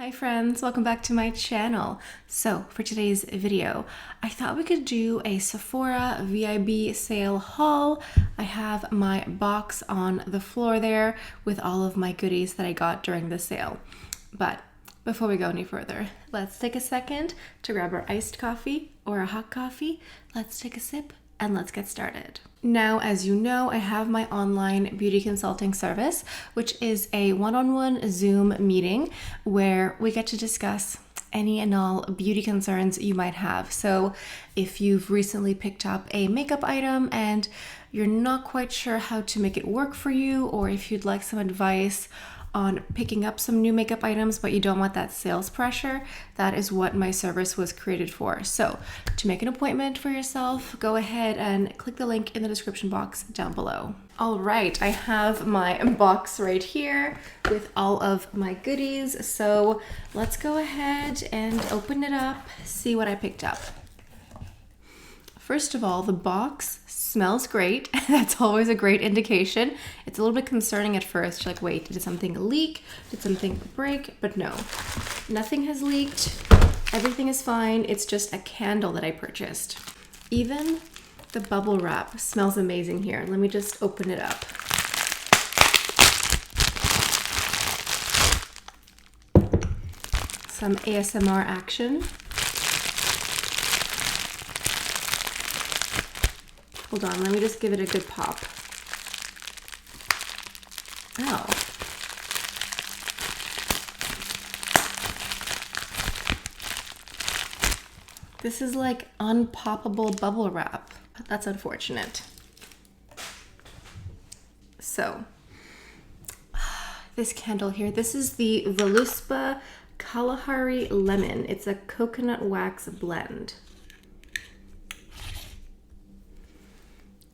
Hi friends, welcome back to my channel. So for today's video, I thought we could do a Sephora VIB sale haul. I have my box on the floor there with all of my goodies that I got during the sale. But before we go any further, let's take a second to grab our iced coffee or a hot coffee. Let's take a sip and let's get started. Now, as you know, I have my online beauty consulting service, which is a one-on-one Zoom meeting where we get to discuss any and all beauty concerns you might have. So if you've recently picked up a makeup item and you're not quite sure how to make it work for you, or if you'd like some advice on picking up some new makeup items but you don't want that sales pressure, that is what my service was created for. So to make an appointment for yourself, go ahead and click the link in the description box down below. All right, I have my box right here with all of my goodies. So let's go ahead and open it up, see what I picked up. First of all, the box smells great. That's always a great indication. It's a little bit concerning at first. You're like, wait, did something leak? Did something break? But no, nothing has leaked. Everything is fine. It's just a candle that I purchased. Even the bubble wrap smells amazing here. Let me just open it up. Some ASMR action. Hold on, let me just give it a good pop. Oh. This is like unpoppable bubble wrap. That's unfortunate. So, this candle here, this is the Voluspa Kalahari Lemon. It's a coconut wax blend.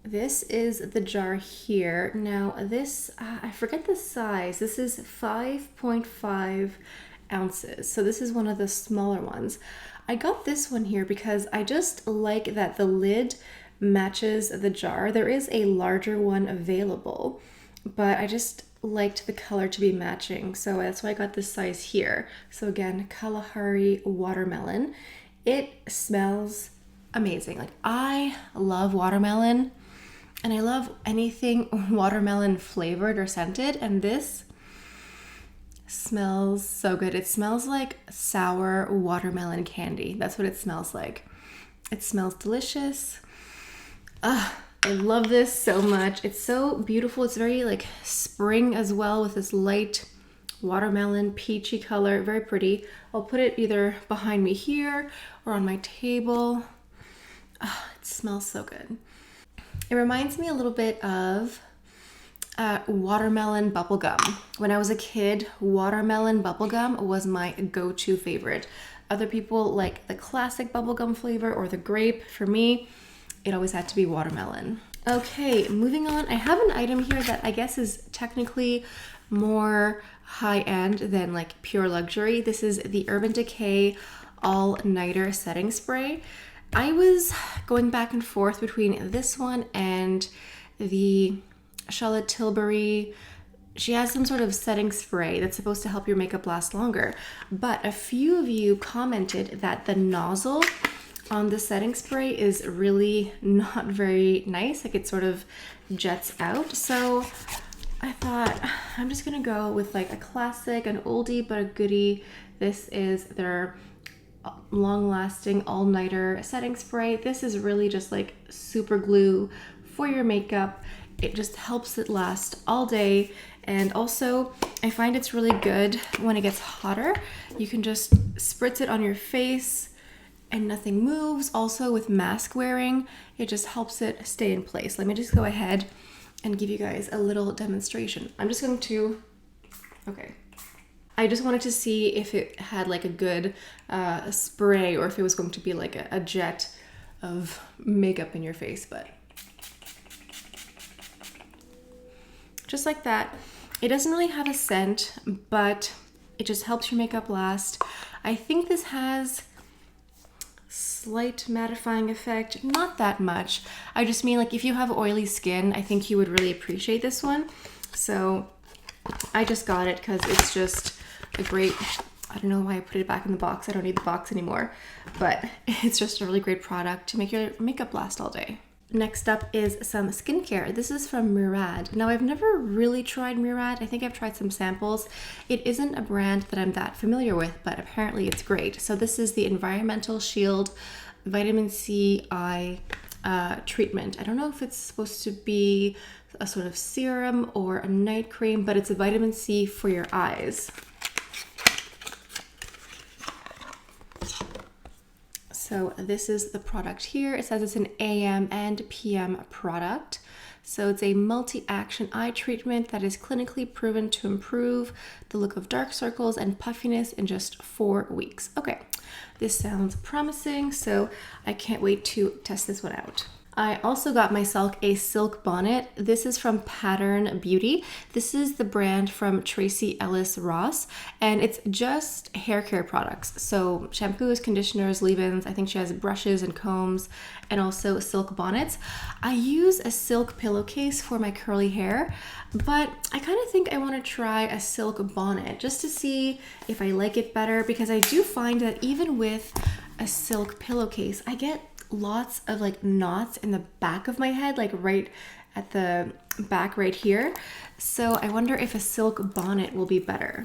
This is the jar here. Now this, I forget the size. This is 5.5 ounces. So this is one of the smaller ones. I got this one here because I just like that the lid matches the jar. There is a larger one available, but I just liked the color to be matching. So that's why I got this size here. So again, Kalahari Watermelon. It smells amazing. Like, I love watermelon. And I love anything watermelon flavored or scented, and this smells so good. It smells like sour watermelon candy. That's what it smells like. It smells delicious. I love this so much. It's so beautiful. It's very like spring as well, with this light watermelon peachy color. Very pretty. I'll put it either behind me here or on my table. It smells so good. It reminds me a little bit of watermelon bubblegum. When I was a kid, watermelon bubblegum was my go-to favorite. Other people like the classic bubblegum flavor or the grape. For me, it always had to be watermelon. Okay, moving on. I have an item here that I guess is technically more high-end than like pure luxury. This is the Urban Decay All-Nighter Setting Spray. I was going back and forth between this one and the Charlotte Tilbury. She has some sort of setting spray that's supposed to help your makeup last longer. But a few of you commented that the nozzle on the setting spray is really not very nice. Like, it sort of jets out. So I thought I'm just gonna go with like a classic, an oldie but a goodie. This is their long-lasting all-nighter setting spray. This is really just like super glue for your makeup. It just helps it last all day. And also, I find it's really good when it gets hotter. You can just spritz it on your face and nothing moves. Also, with mask wearing, it just helps it stay in place. Let me just go ahead and give you guys a little demonstration. I'm just going to, okay. I just wanted to see if it had like a good spray, or if it was going to be like a jet of makeup in your face, but just like that. It doesn't really have a scent, but it just helps your makeup last. I think this has slight mattifying effect, not that much. I just mean, like, if you have oily skin, I think you would really appreciate this one. So I just got it because it's just a great I don't know why I put it back in the box. I don't need the box anymore, but it's just a really great product to make your makeup last all day. Next up is some skincare. This is from Murad. Now, I've never really tried Murad. I think I've tried some samples. It isn't a brand that I'm that familiar with, but apparently it's great. So this is the Environmental Shield Vitamin C Eye treatment. I don't know if it's supposed to be a sort of serum or a night cream, but it's a vitamin C for your eyes. So this is the product here. It says it's an AM and PM product. So it's a multi-action eye treatment that is clinically proven to improve the look of dark circles and puffiness in just 4 weeks. Okay, this sounds promising, so I can't wait to test this one out. I also got myself a silk bonnet. This is from Pattern Beauty. This is the brand from Tracy Ellis Ross, and it's just hair care products. So shampoos, conditioners, leave-ins. I think she has brushes and combs, and also silk bonnets. I use a silk pillowcase for my curly hair, but I kind of think I want to try a silk bonnet just to see if I like it better, because I do find that even with a silk pillowcase, I get lots of like knots in the back of my head, like right at the back right here. So I wonder if a silk bonnet will be better.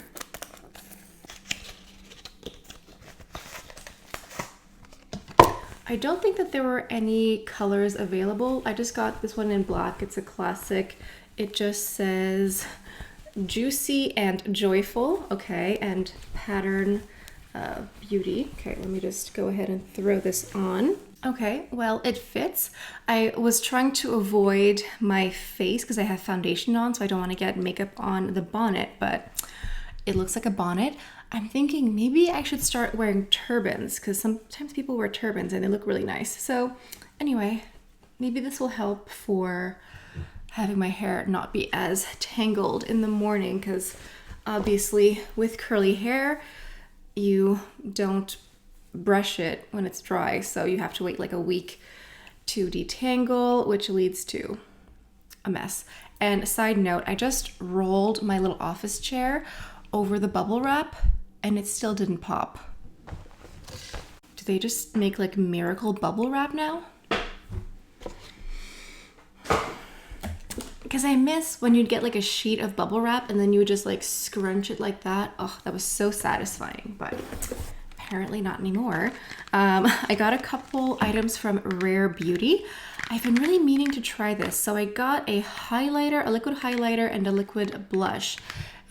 I don't think that there were any colors available. I just got this one in black. It's a classic. It just says juicy and joyful. Okay, and Pattern Beauty. Okay, let me just go ahead and throw this on. Okay, well, it fits. I was trying to avoid my face because I have foundation on, so I don't want to get makeup on the bonnet, but it looks like a bonnet. I'm thinking maybe I should start wearing turbans, because sometimes people wear turbans and they look really nice. So anyway, maybe this will help for having my hair not be as tangled in the morning, because obviously with curly hair, you don't brush it when it's dry, so you have to wait like a week to detangle, which leads to a mess. And side note, I just rolled my little office chair over the bubble wrap and it still didn't pop. Do they just make like miracle bubble wrap now? Because I miss when you'd get like a sheet of bubble wrap and then you would just like scrunch it like that. Oh, that was so satisfying, but apparently not anymore. I got a couple items from Rare Beauty. I've been really meaning to try this. So I got a highlighter, a liquid highlighter, and a liquid blush.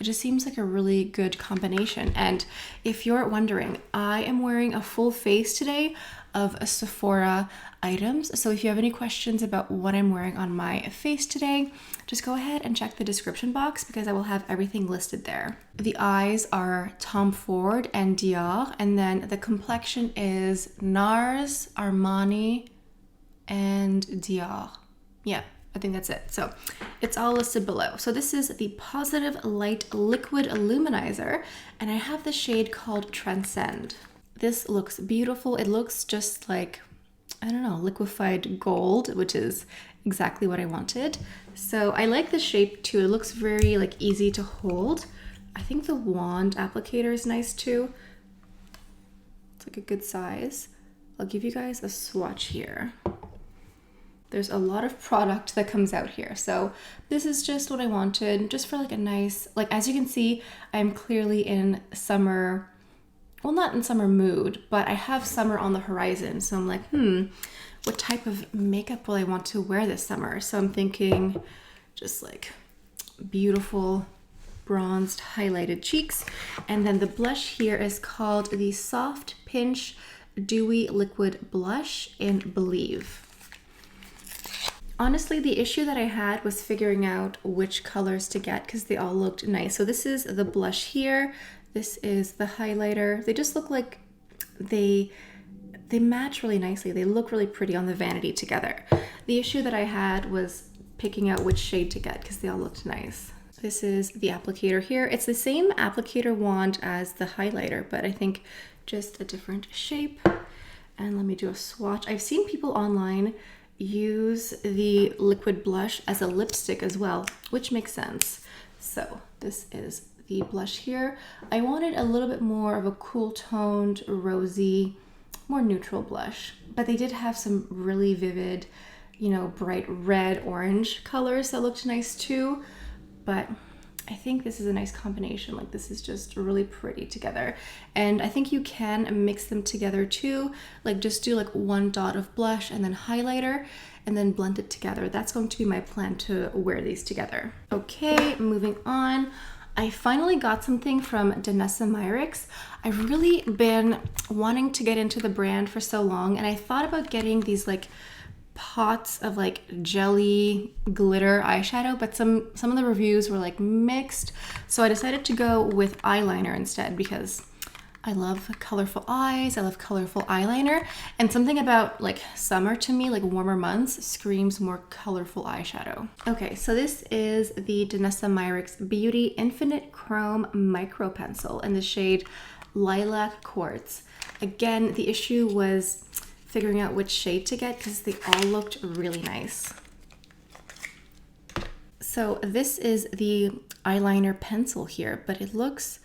It just seems like a really good combination. And if you're wondering, I am wearing a full face today of a Sephora items. So if you have any questions about what I'm wearing on my face today, just go ahead and check the description box because I will have everything listed there. The eyes are Tom Ford and Dior, and then the complexion is NARS, Armani, and Dior. Yeah, I think that's it. So it's all listed below. So this is the Positive Light Liquid Illuminizer, and I have the shade called Transcend. This looks beautiful. It looks just like, I don't know, liquefied gold, which is exactly what I wanted. So I like the shape too. It looks very like easy to hold. I think the wand applicator is nice too. It's like a good size. I'll give you guys a swatch here. There's a lot of product that comes out here. So this is just what I wanted, just for like a nice, like as you can see, I'm clearly in summer. Well, not in summer mood, but I have summer on the horizon. So I'm like, what type of makeup will I want to wear this summer? So I'm thinking just like beautiful bronzed highlighted cheeks. And then the blush here is called the Soft Pinch Dewy Liquid Blush in Believe. Honestly, the issue that I had was figuring out which colors to get because they all looked nice. So this is the blush here. This is the highlighter. They just look like they match really nicely. They look really pretty on the vanity together. The issue that I had was picking out which shade to get because they all looked nice. This is the applicator here. It's the same applicator wand as the highlighter, but I think just a different shape. And let me do a swatch. I've seen people online use the liquid blush as a lipstick as well, which makes sense. So this is the blush here. I wanted a little bit more of a cool toned, rosy, more neutral blush, but they did have some really vivid, you know, bright red, orange colors that looked nice too. But I think this is a nice combination. Like, this is just really pretty together. And I think you can mix them together too. Like, just do like one dot of blush and then highlighter and then blend it together. That's going to be my plan to wear these together. Okay, moving on. I finally got something from Danessa Myricks. I've really been wanting to get into the brand for so long, and I thought about getting these like pots of like jelly glitter eyeshadow, but some of the reviews were like mixed, so I decided to go with eyeliner instead because I love colorful eyes, I love colorful eyeliner, and something about like summer to me, like warmer months, screams more colorful eyeshadow. Okay, so this is the Danessa Myricks Beauty Infinite Chrome Micro Pencil in the shade Lilac Quartz. Again, the issue was figuring out which shade to get because they all looked really nice. So this is the eyeliner pencil here, but it looks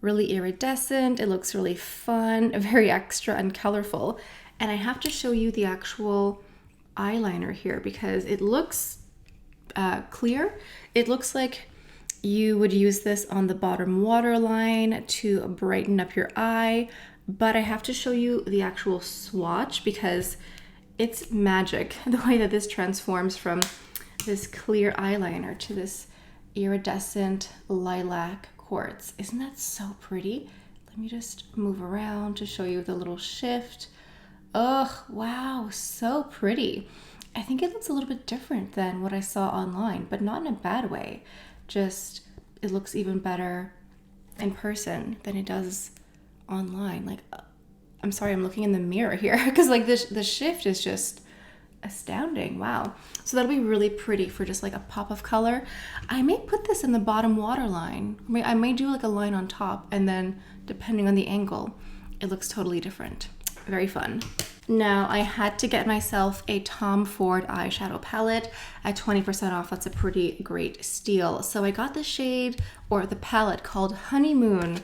really iridescent, it looks really fun, very extra and colorful. And I have to show you the actual eyeliner here because it looks clear. It looks like you would use this on the bottom waterline to brighten up your eye, but I have to show you the actual swatch because it's magic the way that this transforms from this clear eyeliner to this iridescent lilac quartz. Isn't that so pretty? Let me just move around to show you the little shift. Ugh, wow, so pretty. I think it looks a little bit different than what I saw online, but not in a bad way. Just, it looks even better in person than it does online. Like, I'm sorry, I'm looking in the mirror here because like the shift is just astounding. Wow. So that'll be really pretty for just like a pop of color. I may put this in the bottom waterline. I may do like a line on top, and then depending on the angle, it looks totally different. Very fun. Now I had to get myself a Tom Ford eyeshadow palette at 20% off. That's a pretty great steal. So I got the shade, or the palette, called Honeymoon.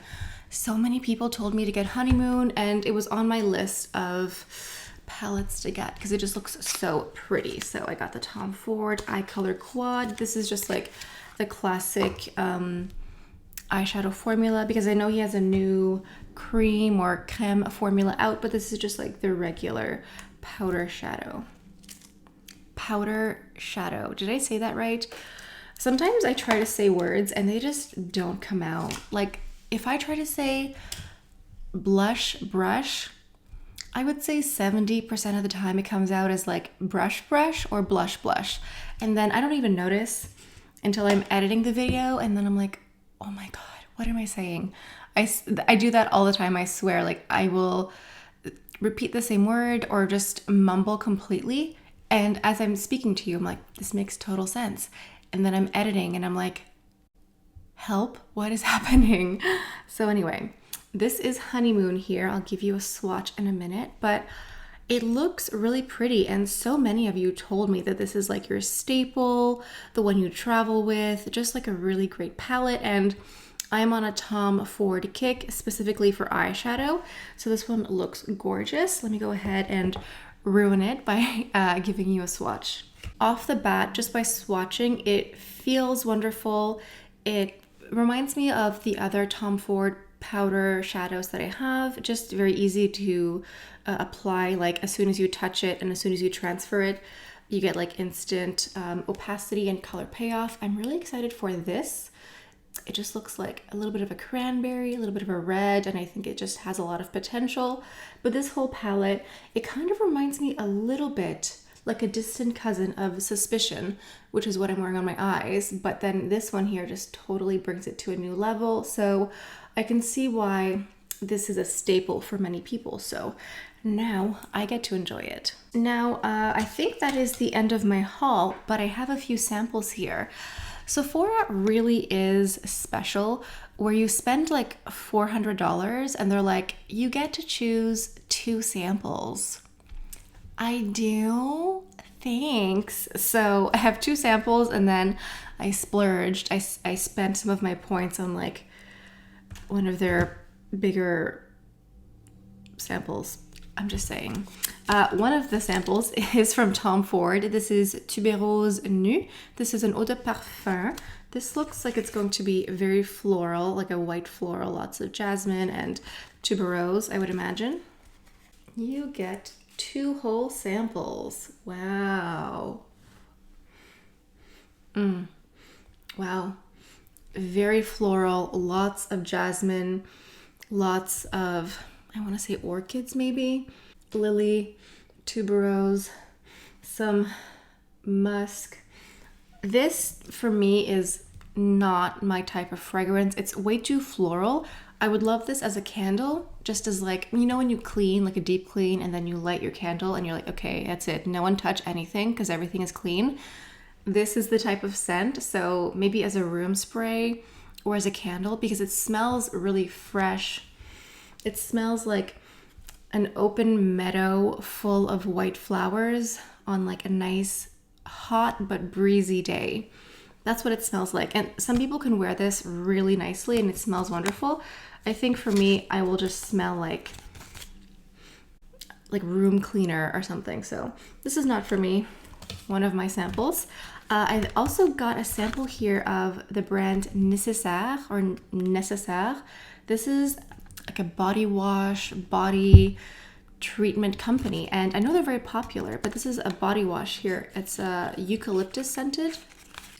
So many people told me to get Honeymoon, and it was on my list of palettes to get because it just looks so pretty. So I got the Tom Ford Eye Color Quad. This is just like the classic eyeshadow formula because I know he has a new cream or creme formula out, but this is just like the regular powder shadow. Powder shadow. Did I say that right? Sometimes I try to say words and they just don't come out. Like, if I try to say blush brush, I would say 70% of the time it comes out as like brush brush or blush blush. And then I don't even notice until I'm editing the video, and then I'm like, oh my God, what am I saying? I do that all the time, I swear. Like, I will repeat the same word or just mumble completely. And as I'm speaking to you, I'm like, this makes total sense. And then I'm editing and I'm like, help, what is happening? So anyway, this is Honeymoon here. I'll give you a swatch in a minute, but it looks really pretty. And so many of you told me that this is like your staple, the one you travel with, just like a really great palette. And I'm on a Tom Ford kick specifically for eyeshadow. So this one looks gorgeous. Let me go ahead and ruin it by giving you a swatch. Off the bat, just by swatching, it feels wonderful. It reminds me of the other Tom Ford powder shadows that I have. Just very easy to apply, like as soon as you touch it and as soon as you transfer it, you get like instant opacity and color payoff. I'm really excited for this. It just looks like a little bit of a cranberry, a little bit of a red, and I think it just has a lot of potential. But this whole palette, it kind of reminds me a little bit like a distant cousin of Suspicion, which is what I'm wearing on my eyes. But then this one here just totally brings it to a new level. So I can see why this is a staple for many people. So now I get to enjoy it. Now, I think that is the end of my haul, but I have a few samples here. Sephora really is special, where you spend like $400 and they're like, you get to choose 2 samples. I do? Thanks. So I have 2 samples, and then I splurged. I spent some of my points on like one of their bigger samples. I'm just saying. One of the samples is from Tom Ford. This is Tuberose Nue. This is an eau de parfum. This looks like it's going to be very floral, like a white floral, lots of jasmine and tuberose, I would imagine. You get 2 whole samples. Wow. Wow. Very floral, lots of jasmine, lots of, I want to say orchids maybe, lily, tuberose, some musk. This for me is not my type of fragrance. It's way too floral. I would love this as a candle, just as like, you know, when you clean, like a deep clean, and then you light your candle and you're like, okay, that's it. No one touch anything because everything is clean. This is the type of scent. So maybe as a room spray or as a candle, because it smells really fresh. It smells like an open meadow full of white flowers on like a nice hot but breezy day. That's what it smells like. And some people can wear this really nicely and it smells wonderful. I think for me, I will just smell like room cleaner or something. So this is not for me. One of my samples. I also got a sample here of the brand Necessaire or Necessaire. This is like a body wash, body treatment company. And I know they're very popular, but this is a body wash here. It's eucalyptus scented.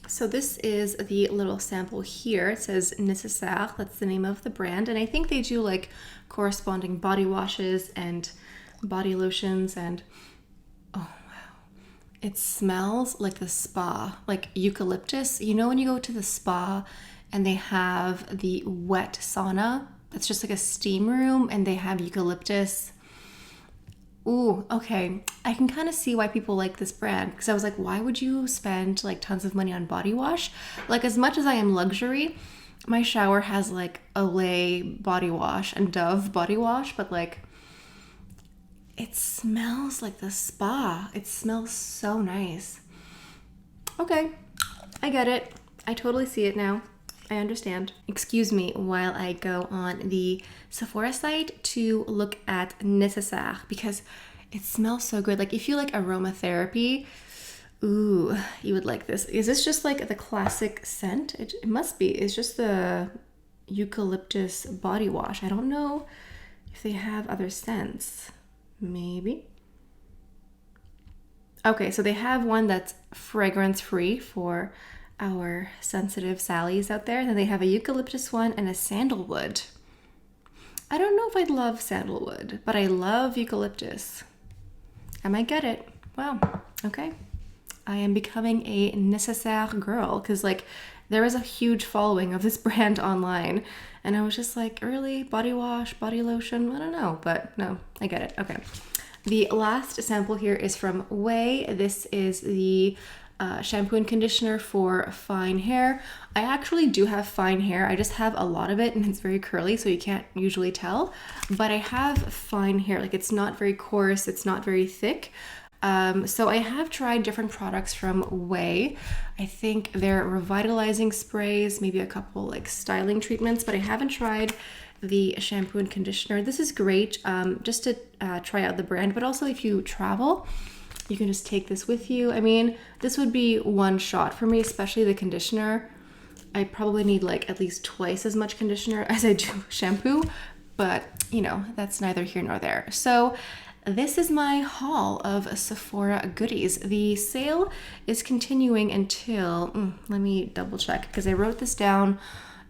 So this is the little sample here. It says Necessaire, that's the name of the brand. And I think they do like corresponding body washes and body lotions and oh wow. It smells like the spa, like eucalyptus. You know when you go to the spa and they have the wet sauna, that's just like a steam room and they have eucalyptus. Ooh, okay. I can kind of see why people like this brand because I was like, why would you spend like tons of money on body wash? Like as much as I am luxury, my shower has like OUAI body wash and Dove body wash, but like it smells like the spa. It smells so nice. Okay, I get it. I totally see it now. I understand. Excuse me while I go on the Sephora site to look at Necessaire because it smells so good. Like if you like aromatherapy, ooh, you would like this. Is this just like the classic scent? It must be. It's just the eucalyptus body wash. I don't know if they have other scents. Maybe. Okay, so they have one that's fragrance free for our sensitive Sallys out there. Then they have a eucalyptus one and a sandalwood. I don't know if I'd love sandalwood, but I love eucalyptus. I might get it. Wow. Okay. I am becoming a Necessaire girl because like there is a huge following of this brand online and I was just like, really? Body wash, body lotion? I don't know, but no, I get it. Okay. The last sample here is from OUAI. This is the shampoo and conditioner for fine hair. I actually do have fine hair. I just have a lot of it and it's very curly, so you can't usually tell. But I have fine hair. Like it's not very coarse, it's not very thick. So I have tried different products from OUAI. I think they're revitalizing sprays, maybe a couple like styling treatments, but I haven't tried the shampoo and conditioner. This is great just to try out the brand, but also if you travel, you can just take this with you. I mean, this would be one shot for me, especially the conditioner. I probably need like at least twice as much conditioner as I do shampoo, but you know, that's neither here nor there. So this is my haul of Sephora goodies. The sale is continuing until, let me double check because I wrote this down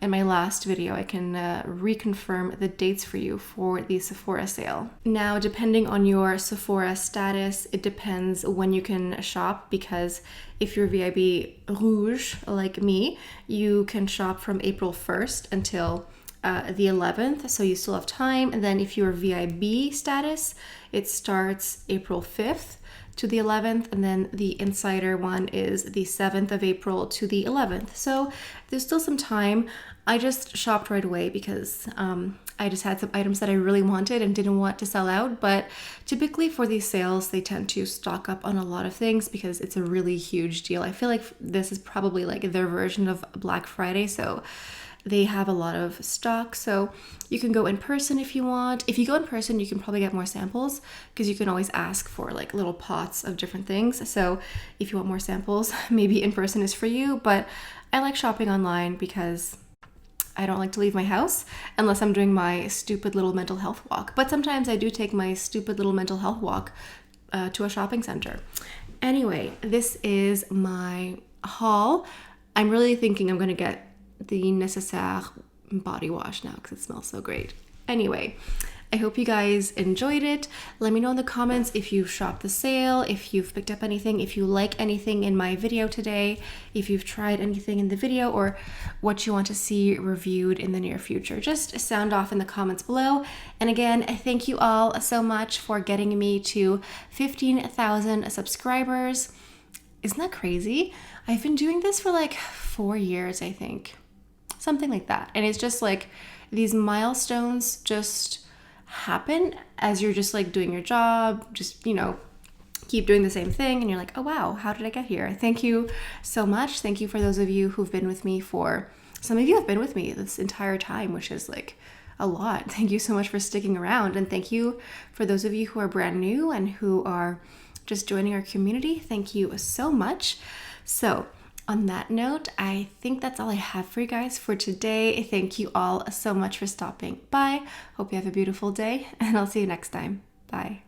in my last video. I can reconfirm the dates for you for the Sephora sale. Now, depending on your Sephora status, it depends when you can shop because if you're VIB Rouge like me, you can shop from April 1st until the 11th, so you still have time. And then if you're VIB status, it starts April 5th to the 11th, and then the insider one is the 7th of April to the 11th. So there's still some time. I just shopped right away because I just had some items that I really wanted and didn't want to sell out. But typically for these sales, they tend to stock up on a lot of things because it's a really huge deal. I feel like this is probably like their version of Black Friday. So They have a lot of stock, so you can go in person if you want. If you go in person, you can probably get more samples because you can always ask for like little pots of different things. So if you want more samples, maybe in person is for you, but I like shopping online because I don't like to leave my house unless I'm doing my stupid little mental health walk. But sometimes I do take my stupid little mental health walk to a shopping center. Anyway, this is my haul. I'm really thinking I'm going to get the Necessaire body wash now because it smells so great. Anyway, I hope you guys enjoyed it. Let me know in the comments if you've shopped the sale, if you've picked up anything, if you like anything in my video today, if you've tried anything in the video, or what you want to see reviewed in the near future. Just sound off in the comments below. And again, thank you all so much for getting me to 15,000 subscribers. Isn't that crazy? I've been doing this for like 4 years, I think. Something like that. And it's just like these milestones just happen as you're just like doing your job, just, you know, keep doing the same thing. And you're like, oh, wow, how did I get here? Thank you so much. Thank you for those of you who've been with me for, some of you have been with me this entire time, which is like a lot. Thank you so much for sticking around. And thank you for those of you who are brand new and who are just joining our community. Thank you so much. So on that note, I think that's all I have for you guys for today. Thank you all so much for stopping by. Hope you have a beautiful day, and I'll see you next time. Bye.